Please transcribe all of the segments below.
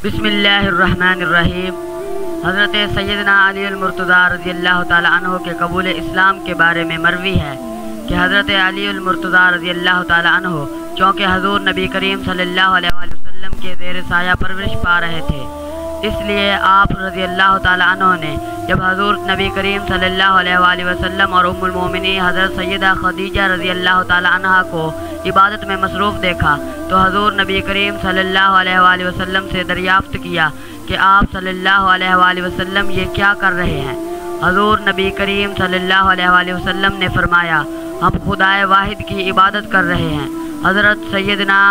بسم اللہ الرحمن الرحیم۔ حضرت سیدنا علی المرتضیٰ رضی اللہ تعالی عنہ کے قبول اسلام کے بارے میں مروی ہے کہ حضرت علی المرتضیٰ رضی اللہ تعالی عنہ چونکہ حضور نبی کریم صلی اللہ علیہ وآلہ وسلم کے زیر سایہ پرورش پا رہے تھے، اس لیے آپ رضی اللہ تعالی عنہ نے جب حضور نبی کریم صلی اللہ علیہ وآلہ وسلم اور ام المومنین حضرت سیدہ خدیجہ رضی اللہ تعالی عنہ کو عبادت میں مصروف دیکھا تو حضور نبی کریم صلی اللہ علیہ وآلہ وسلم سے دریافت کیا کہ آپ صلی اللہ علیہ وآلہ وسلم یہ کیا کر رہے ہیں؟ حضور نبی کریم صلی اللہ علیہ وآلہ وسلم نے فرمایا، ہم خدائے واحد کی عبادت کر رہے ہیں۔ حضرت سیدنا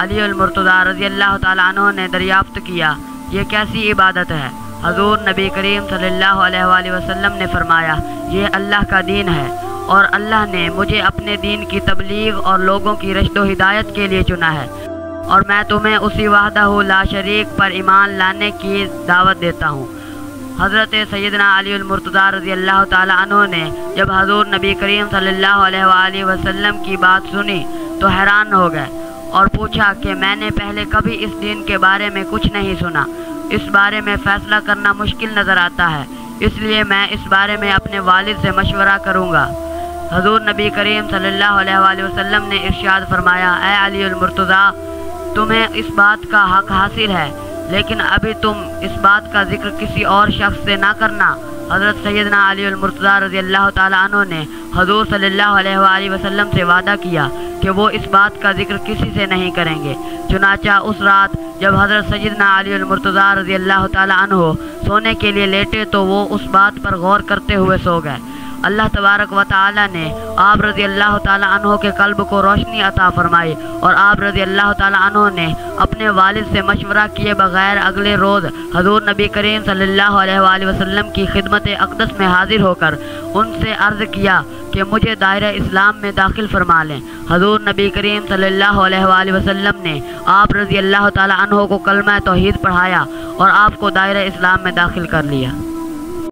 علی المرتضیٰ رضی اللہ تعالی عنہ نے دریافت کیا، یہ کیسی عبادت ہے؟ حضور نبی کریم صلی اللہ علیہ وآلہ وسلم نے فرمایا، یہ اللہ کا دین ہے اور اللہ نے مجھے اپنے دین کی تبلیغ اور لوگوں کی رشد و ہدایت کے لیے چنا ہے، اور میں تمہیں اسی وحدہ لا شریک پر ایمان لانے کی دعوت دیتا ہوں۔ حضرت سیدنا علی المرتضیٰ رضی اللہ تعالی عنہ نے جب حضور نبی کریم صلی اللہ علیہ وآلہ وسلم کی بات سنی تو حیران ہو گئے اور پوچھا کہ میں نے پہلے کبھی اس دین کے بارے میں کچھ نہیں سنا، اس بارے میں فیصلہ کرنا مشکل نظر آتا ہے، اس لیے میں اس بارے میں اپنے والد سے مشورہ کروں گا۔ حضور نبی کریم صلی اللہ علیہ وآلہ وسلم نے ارشاد فرمایا، اے علی المرتضیٰ، تمہیں اس بات کا حق حاصل ہے، لیکن ابھی تم اس بات کا ذکر کسی اور شخص سے نہ کرنا۔ حضرت سیدنا علی المرتضیٰ رضی اللہ تعالی عنہ نے حضور صلی اللہ علیہ وآلہ وسلم سے وعدہ کیا کہ وہ اس بات کا ذکر کسی سے نہیں کریں گے۔ چنانچہ اس رات جب حضرت سیدنا علی المرتضیٰ رضی اللہ تعالی عنہ سونے کے لیے لیٹے تو وہ اس بات پر غور کرتے ہوئے سو گئے۔ اللہ تبارک و تعالی نے آپ رضی اللہ تعالی عنہ کے قلب کو روشنی عطا فرمائی اور آپ رضی اللہ تعالی عنہ نے اپنے والد سے مشورہ کیے بغیر اگلے روز حضور نبی کریم صلی اللہ علیہ وآلہ وسلم کی خدمت اقدس میں حاضر ہو کر ان سے عرض کیا کہ مجھے دائرہ اسلام میں داخل فرما لیں۔ حضور نبی کریم صلی اللہ علیہ وآلہ وسلم نے آپ رضی اللہ تعالی عنہ کو کلمہ توحید پڑھایا اور آپ کو دائرہ اسلام میں داخل کر لیا۔